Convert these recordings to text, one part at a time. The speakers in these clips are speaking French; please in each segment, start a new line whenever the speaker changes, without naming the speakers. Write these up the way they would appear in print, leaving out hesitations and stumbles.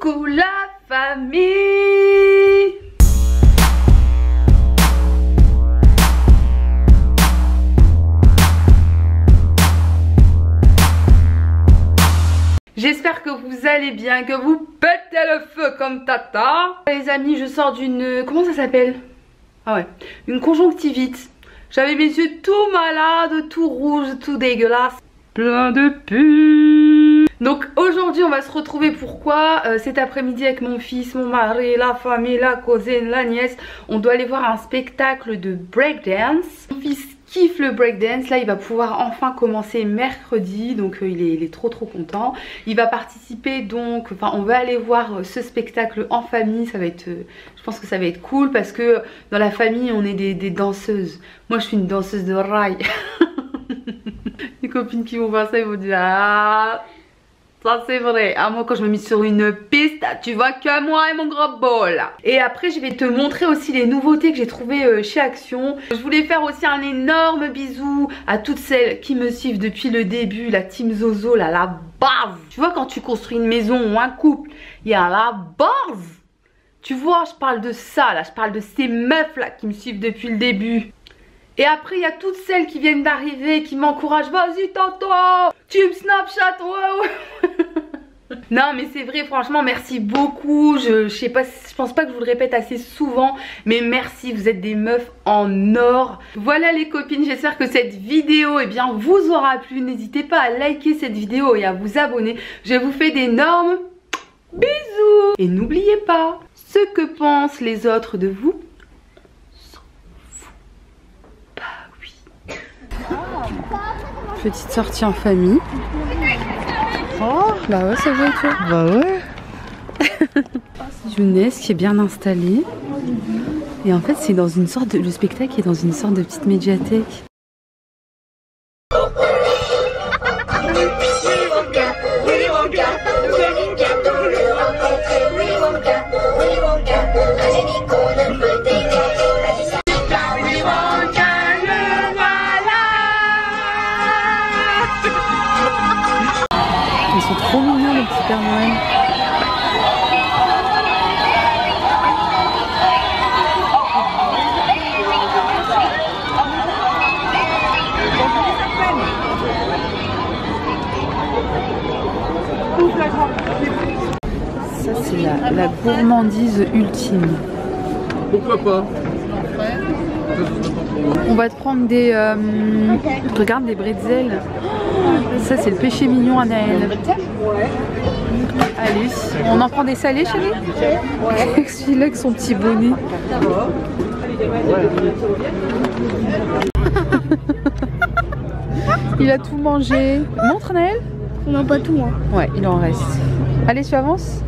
Coucou la famille. J'espère que vous allez bien, que vous pétez le feu comme Tata. Les amis, je sors d'une... Comment ça s'appelle? Ah ouais, une conjonctivite. J'avais mes yeux tout malades, tout rouges, tout dégueulasse. Plein de pus. Donc aujourd'hui on va se retrouver pourquoi cet après-midi avec mon fils, mon mari, la famille, la cousine, la nièce. On doit aller voir un spectacle de breakdance. Mon fils kiffe le breakdance, là il va pouvoir enfin commencer mercredi, donc il est trop content. Il va participer donc, enfin on va aller voir ce spectacle en famille, ça va être, je pense que ça va être cool parce que dans la famille on est des danseuses. Moi je suis une danseuse de rail. Les copines qui vont voir ça ils vont dire ah ça c'est vrai, ah, moi quand je me mets sur une piste, tu vois que moi et mon gros bol. Et après je vais te montrer aussi les nouveautés que j'ai trouvées chez Action. Je voulais faire aussi un énorme bisou à toutes celles qui me suivent depuis le début, la team Zozo, là, la base. Tu vois quand tu construis une maison ou un couple, il y a la base. Tu vois, je parle de ça là, je parle de ces meufs là qui me suivent depuis le début. Et après il y a toutes celles qui viennent d'arriver, qui m'encouragent, vas-y tata, tu me Snapchat, ouais. Non mais c'est vrai, franchement merci beaucoup. Je sais pas, je pense pas que je vous le répète assez souvent, mais merci, vous êtes des meufs en or. Voilà les copines, j'espère que cette vidéo eh bien, vous aura plu. N'hésitez pas à liker cette vidéo et à vous abonner. Je vous fais d'énormes bisous. Et n'oubliez pas, ce que pensent les autres de vous, petite sortie en famille. Oh, bah ouais, ça va et toi?
Bah ouais.
Younes qui est bien installé. Et en fait, c'est dans une sorte de... Le spectacle est dans une sorte de petite médiathèque. Ils sont trop mignons les petits Père Noël. Ça c'est la gourmandise ultime.
Pourquoi pas?
On va te prendre des... regarde des bretzels. Ça c'est le péché mignon à Naël. Allez, on en prend des salés chérie? Ouais. Celui-là avec son petit bonnet. Il a tout mangé. Montre Naël?
Non, pas tout moi.
Ouais, il en reste. Allez, tu avances?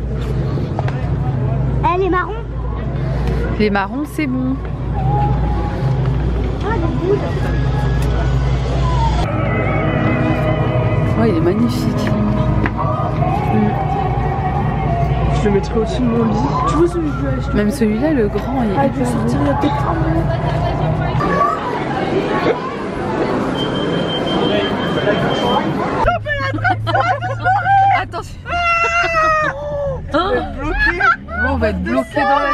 Les marrons.
Les marrons c'est bon. Oh, il est magnifique.
Je le mettrai au-dessus de mon lit. Tu vois celui que je vais acheter?
Même celui-là, le grand, il est
je vais sortir, il y a peut-être
un... Attention. On va être bloqué dans la...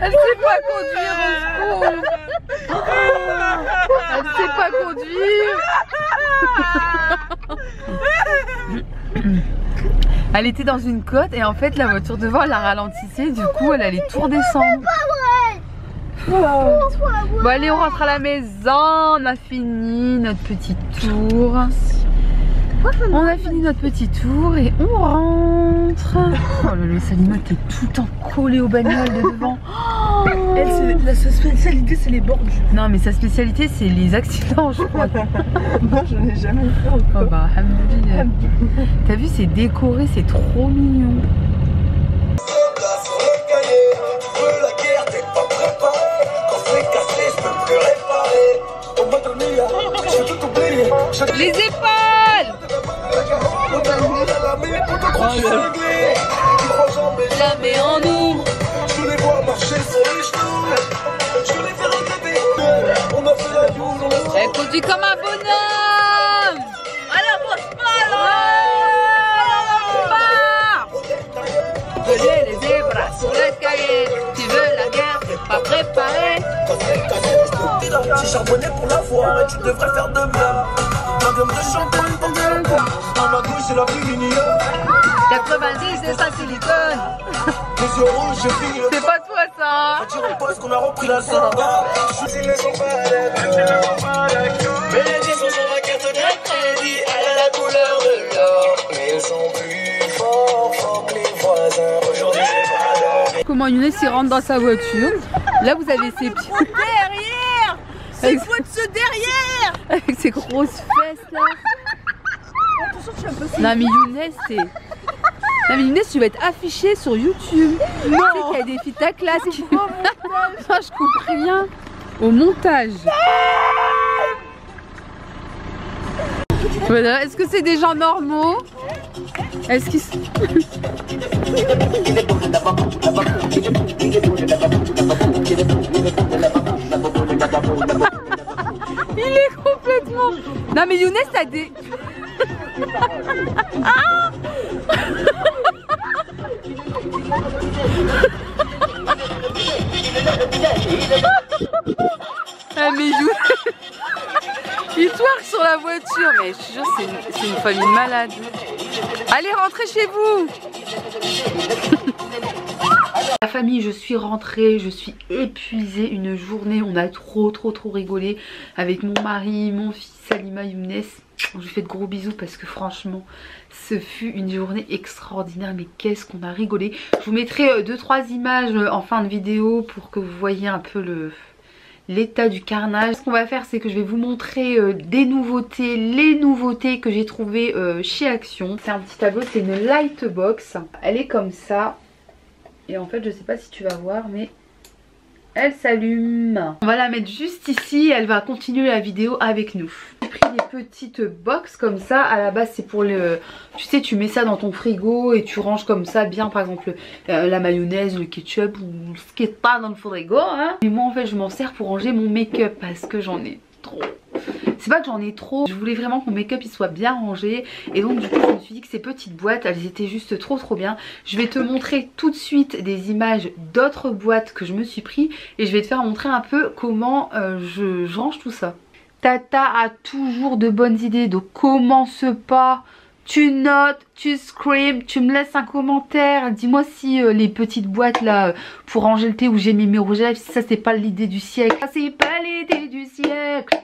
Elle sait pas conduire, au secours. Elle sait pas conduire. Elle était dans une côte et en fait la voiture devant elle a ralentissé, du coup elle allait tout redescendre. Bon allez, on rentre à la maison, on a fini notre petit tour. On a fini notre petit tour et on rentre. Oh le Salima, t'es tout le temps collé au bagnole de devant.
Elle, sa spécialité c'est les bordures.
Non mais sa spécialité c'est les accidents je crois.
Moi je n'ai jamais fait encore.
Oh bah alhamdoulilah. T'as vu, c'est décoré, c'est trop mignon. Les épaules. Jamais en nous. Je les vois marcher sur les genoux. Je les fais regretter. On a fait la boule. Elle conduit comme un bonhomme.
charbonné pour la voir et tu devrais faire de même. Un gomme de champagne pour que à ma gauche c'est la ligne.
90 c'est ça silicone.
Les yeux rouges, j'ai fini le
C'est pas toi ça.
tir au poste qu'on a repris la saga. Je suis ne sont pas à la mais les 10 sont sur la carte de crédit. Elle a la couleur de l'or. Mais ils sont plus forts que les voisins. Aujourd'hui c'est pas l'heure.
Comment Younes il rentre dans sa voiture. Là vous avez ses pieds.
Derrière. C'est quoi de ce derrière?
Avec ses grosses fesses là. Non mais Younes c'est... Non mais Younes tu vas être affiché sur YouTube. Non. Tu sais qu'il y a des filles de ta classe qui... Moi je coupe rien. Au montage. Voilà. Est-ce que c'est des gens normaux? Est-ce qu'ils... Il est complètement... Non mais Younes t'as des... Ah mais Younes... Il twerk sur la voiture, mais je te jure c'est une famille malade. Allez rentrez chez vous. La famille, je suis rentrée, je suis épuisée, une journée, on a trop rigolé avec mon mari, mon fils, Salima, Younes. Je lui fais de gros bisous parce que franchement, ce fut une journée extraordinaire, mais qu'est-ce qu'on a rigolé. Je vous mettrai 2-3 images en fin de vidéo pour que vous voyez un peu l'état du carnage. Ce qu'on va faire, c'est que je vais vous montrer des nouveautés, les nouveautés que j'ai trouvées chez Action. C'est un petit tableau, c'est une Lightbox. Elle est comme ça. Et en fait, je sais pas si tu vas voir, mais elle s'allume. On va la mettre juste ici, elle va continuer la vidéo avec nous. J'ai pris des petites box comme ça. À la base, c'est pour le... Tu sais, tu mets ça dans ton frigo et tu ranges comme ça bien, par exemple, la mayonnaise, le ketchup ou ce qui est pas dans le frigo. Hein. Mais moi, en fait, je m'en sers pour ranger mon make-up parce que j'en ai trop. C'est pas que j'en ai trop, je voulais vraiment que mon make-up il soit bien rangé. Et donc du coup je me suis dit que ces petites boîtes elles étaient juste trop bien. Je vais te montrer tout de suite des images d'autres boîtes que je me suis pris. Et je vais te faire montrer un peu comment je range tout ça. Tata a toujours de bonnes idées, donc commence pas. Tu notes, tu screams, tu me laisses un commentaire. Dis-moi si les petites boîtes là pour ranger le thé où j'ai mis mes rouges à lèvres, si ça c'est pas l'idée du siècle. Ça c'est pas l'idée du siècle.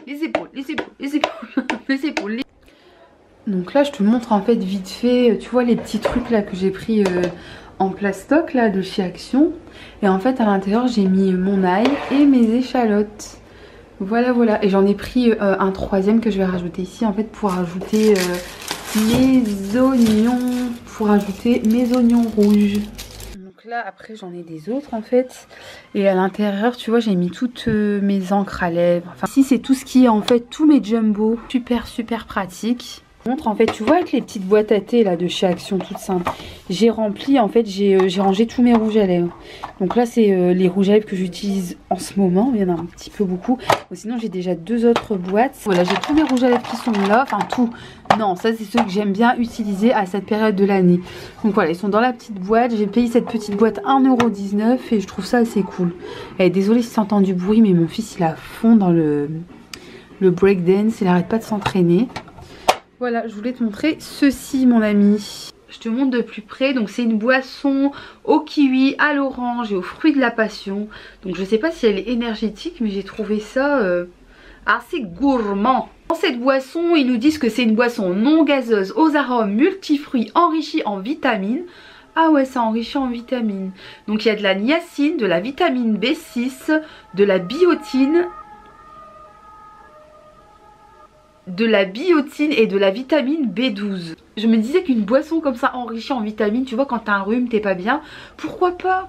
Les épaules, les épaules, les épaules, les épaules. Donc là je te montre en fait vite fait, tu vois les petits trucs là que j'ai pris en plastoc là de chez Action. Et en fait à l'intérieur j'ai mis mon ail et mes échalotes. Voilà, et j'en ai pris un troisième que je vais rajouter ici en fait pour rajouter mes oignons, rouges. Donc là après j'en ai des autres en fait. Et à l'intérieur tu vois j'ai mis toutes mes encres à lèvres. Enfin ici c'est tout ce qui est en fait tous mes jumbo. Super pratique. En fait tu vois avec les petites boîtes à thé là de chez Action toutes simples, j'ai rempli en fait, j'ai rangé tous mes rouges à lèvres. Donc là c'est les rouges à lèvres que j'utilise en ce moment, il y en a un petit peu beaucoup. Sinon j'ai déjà 2 autres boîtes. Voilà, j'ai tous mes rouges à lèvres qui sont là, enfin tout. Non, ça c'est ceux que j'aime bien utiliser à cette période de l'année. Donc voilà, ils sont dans la petite boîte. J'ai payé cette petite boîte 1,19 € et je trouve ça assez cool. Et désolée si tu entends du bruit, mais mon fils il a fond dans le breakdance, il arrête pas de s'entraîner. Voilà, je voulais te montrer ceci mon ami. Je te montre de plus près. Donc c'est une boisson au kiwi, à l'orange et aux fruits de la passion. Donc je sais pas si elle est énergétique, mais j'ai trouvé ça assez gourmand. Dans cette boisson, ils nous disent que c'est une boisson non gazeuse aux arômes multifruits enrichis en vitamines. Ah ouais, ça enrichit en vitamines. Donc il y a de la niacine, de la vitamine B6, de la biotine et de la vitamine B12. Je me disais qu'une boisson comme ça enrichie en vitamines, tu vois quand t'as un rhume, t'es pas bien, pourquoi pas.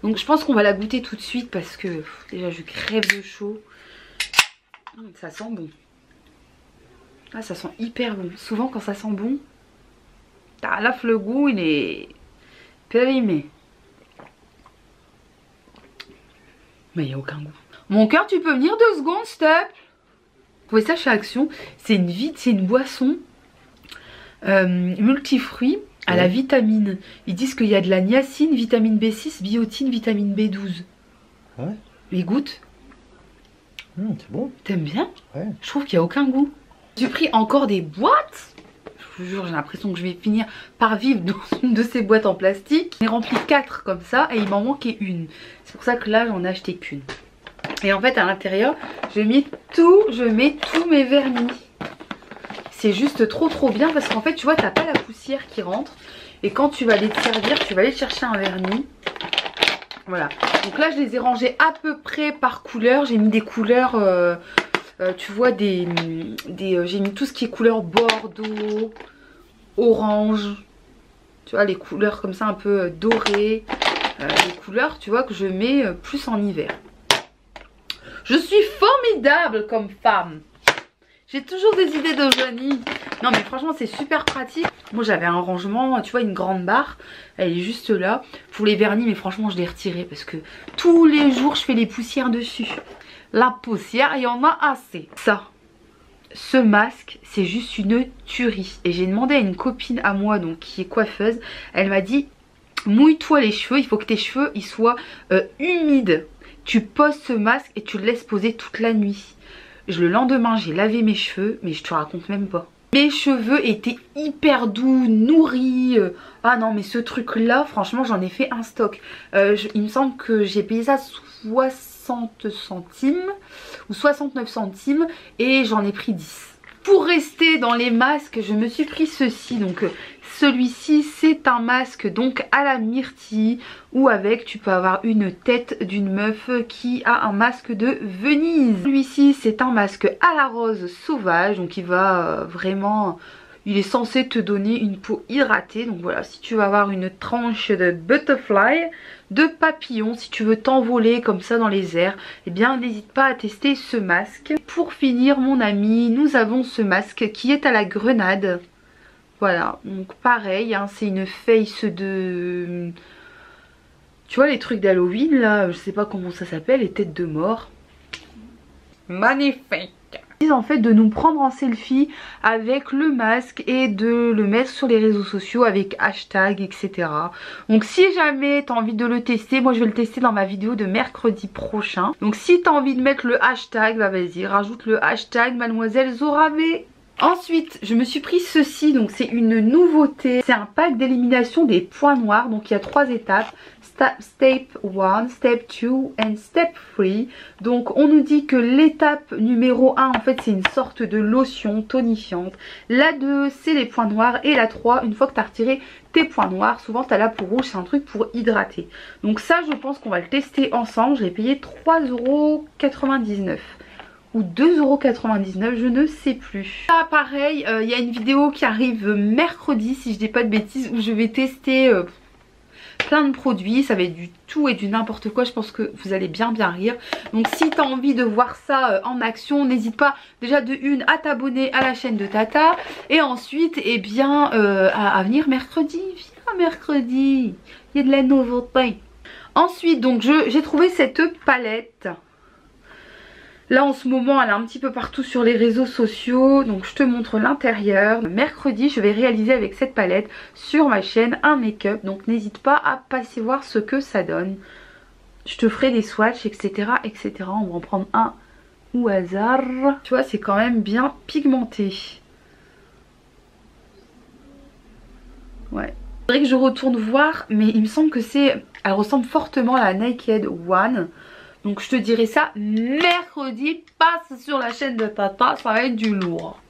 Donc je pense qu'on va la goûter tout de suite parce que déjà je crève de chaud. Ça sent bon. Ah ça sent hyper bon. Souvent quand ça sent bon, t'as là le goût il est périmé. Mais il n'y a aucun goût. Mon cœur, tu peux venir 2 secondes s'il te plaît? Vous voyez ça chez Action, c'est une boisson multifruits à la vitamine. Ils disent qu'il y a de la niacine, vitamine B6, biotine, vitamine B12.
Ouais.
Mais goûte.
C'est bon.
T'aimes bien?
Ouais.
Je trouve qu'il n'y a aucun goût. J'ai pris encore des boîtes. Je vous jure, j'ai l'impression que je vais finir par vivre dans une de ces boîtes en plastique. J'ai rempli 4 comme ça et il m'en manquait une. C'est pour ça que là, j'en ai acheté qu'une. Et en fait, à l'intérieur, je mets tous mes vernis. C'est juste trop bien parce qu'en fait, tu vois, t'as pas la poussière qui rentre. Et quand tu vas aller te servir, tu vas aller chercher un vernis. Voilà. Donc là, je les ai rangés à peu près par couleur. J'ai mis des couleurs... tu vois j'ai mis tout ce qui est couleur bordeaux, orange, tu vois les couleurs comme ça un peu dorées, les couleurs tu vois que je mets plus en hiver. Je suis formidable comme femme. J'ai toujours des idées de génie. Non mais franchement c'est super pratique. Moi j'avais un rangement, tu vois une grande barre, elle est juste là. Pour les vernis mais franchement je l'ai retiré parce que tous les jours je fais les poussières dessus. La poussière, il y en a assez. Ça, ce masque, c'est juste une tuerie. Et j'ai demandé à une copine à moi, donc qui est coiffeuse, elle m'a dit, mouille-toi les cheveux, il faut que tes cheveux ils soient humides. Tu poses ce masque et tu le laisses poser toute la nuit. Le lendemain, j'ai lavé mes cheveux, mais je te raconte même pas. Mes cheveux étaient hyper doux, nourris. Ah non, mais ce truc-là, franchement, j'en ai fait un stock. Il me semble que j'ai payé ça 60 centimes ou 69 centimes et j'en ai pris 10. Pour rester dans les masques, je me suis pris ceci. Donc celui-ci, c'est un masque donc à la myrtille ou avec, tu peux avoir une tête d'une meuf qui a un masque de Venise. Celui-ci, c'est un masque à la rose sauvage. Donc il va vraiment... Il est censé te donner une peau hydratée. Donc voilà, si tu veux avoir une tranche de butterfly, de papillon, si tu veux t'envoler comme ça dans les airs, eh bien n'hésite pas à tester ce masque. Pour finir mon ami, nous avons ce masque qui est à la grenade. Voilà, donc pareil, hein, c'est une face de... Tu vois les trucs d'Halloween là, je sais pas comment ça s'appelle, les têtes de mort. Magnifique! En fait de nous prendre en selfie avec le masque et de le mettre sur les réseaux sociaux avec hashtag etc. Donc si jamais tu as envie de le tester, moi je vais le tester dans ma vidéo de mercredi prochain. Donc si tu as envie de mettre le hashtag, bah vas-y rajoute le hashtag Mademoiselle Zora V. Ensuite je me suis pris ceci, donc c'est une nouveauté, c'est un pack d'élimination des points noirs. Donc il y a 3 étapes, step 1, step 2 and step 3. Donc on nous dit que l'étape numéro 1 en fait c'est une sorte de lotion tonifiante, la 2 c'est les points noirs et la 3 une fois que tu as retiré tes points noirs, souvent tu as la peau rouge, c'est un truc pour hydrater. Donc ça je pense qu'on va le tester ensemble. Je l'ai payé 3,99 € ou 2,99 €, je ne sais plus. Là pareil, il y a une vidéo qui arrive mercredi si je dis pas de bêtises où je vais tester plein de produits. Ça va être du tout et du n'importe quoi, je pense que vous allez bien rire. Donc si tu as envie de voir ça en action, n'hésite pas déjà de une à t'abonner à la chaîne de Tata et ensuite eh bien à venir mercredi. Viens mercredi, il y a de la nouveauté. Ensuite donc j'ai trouvé cette palette. Là en ce moment elle est un petit peu partout sur les réseaux sociaux. Donc je te montre l'intérieur. Mercredi je vais réaliser avec cette palette sur ma chaîne un make-up. Donc n'hésite pas à passer voir ce que ça donne. Je te ferai des swatchs etc etc. On va en prendre un au hasard. Tu vois c'est quand même bien pigmenté. Ouais. Faudrait que je retourne voir. Mais il me semble que c'est... Elle ressemble fortement à la Naked One. Donc je te dirai ça mercredi, passe sur la chaîne de Tata, ça va être du lourd.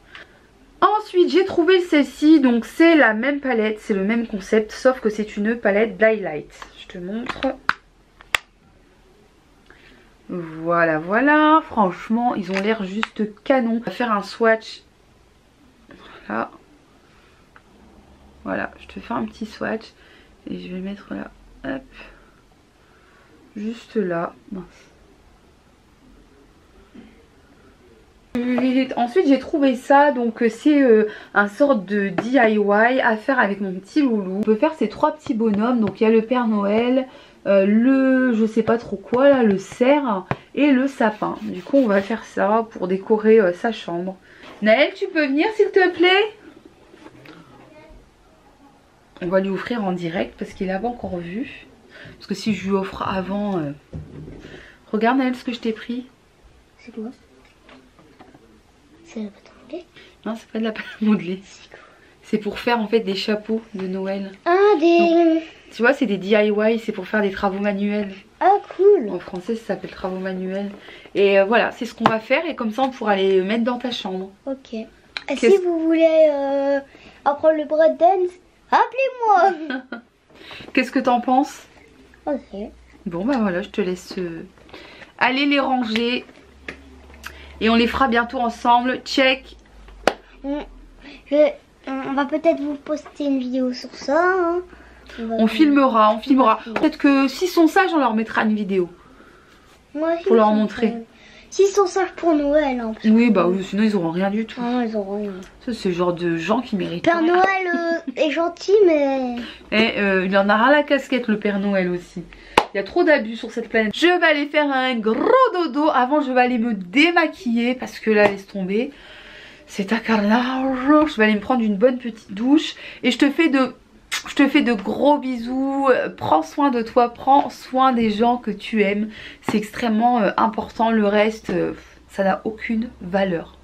Ensuite j'ai trouvé celle-ci, donc c'est la même palette, c'est le même concept, sauf que c'est une palette d'highlight. Je te montre. Voilà, voilà, franchement ils ont l'air juste canon. On va faire un swatch. Voilà. Voilà, je te fais un petit swatch et je vais mettre là, hop. Juste là. Mince. Ensuite j'ai trouvé ça, donc c'est un sorte de DIY à faire avec mon petit loulou. On peut faire ces 3 petits bonhommes, donc il y a le Père Noël, le je sais pas trop quoi là, le cerf et le sapin. Du coup on va faire ça pour décorer sa chambre. Naël tu peux venir s'il te plaît? On va lui offrir en direct parce qu'il n'a pas encore vu. Parce que si je lui offre avant... Regarde Naël ce que je t'ai pris.
C'est quoi? C'est la pâte à modeler?
Non, c'est pas de la pâte à modeler. C'est pour faire en fait des chapeaux de Noël.
Ah, des...
Donc, tu vois, c'est des DIY, c'est pour faire des travaux manuels.
Ah, cool.
En français, ça s'appelle travaux manuels. Et voilà, c'est ce qu'on va faire et comme ça, on pourra les mettre dans ta chambre.
Ok. Et si vous voulez apprendre le breakdance, appelez-moi.
Qu'est-ce que t'en penses?
Ok.
Bon, bah voilà, je te laisse aller les ranger. Et on les fera bientôt ensemble. Check.
On va peut-être vous poster une vidéo sur ça. Hein.
On filmera. Peut-être que s'ils sont sages, on leur mettra une vidéo.
Moi,
pour leur montrer.
S'ils sont sages pour Noël. Hein,
oui, bah oui, sinon ils auront rien du tout.
Ah, ils auront rien.
Ça, c'est le genre de gens qui méritent.
Père Noël est gentil, mais...
Et il en a ras la casquette, le Père Noël aussi. Il y a trop d'abus sur cette planète. Je vais aller faire un gros dodo. Avant, je vais aller me démaquiller parce que là, laisse tomber. C'est un carnage. Je vais aller me prendre une bonne petite douche. Et je te fais de gros bisous. Prends soin de toi. Prends soin des gens que tu aimes. C'est extrêmement important. Le reste, ça n'a aucune valeur.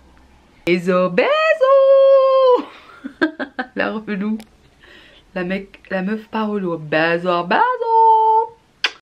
Bisous, bisous. La relou. La meuf pas relou. Bisous, bisous.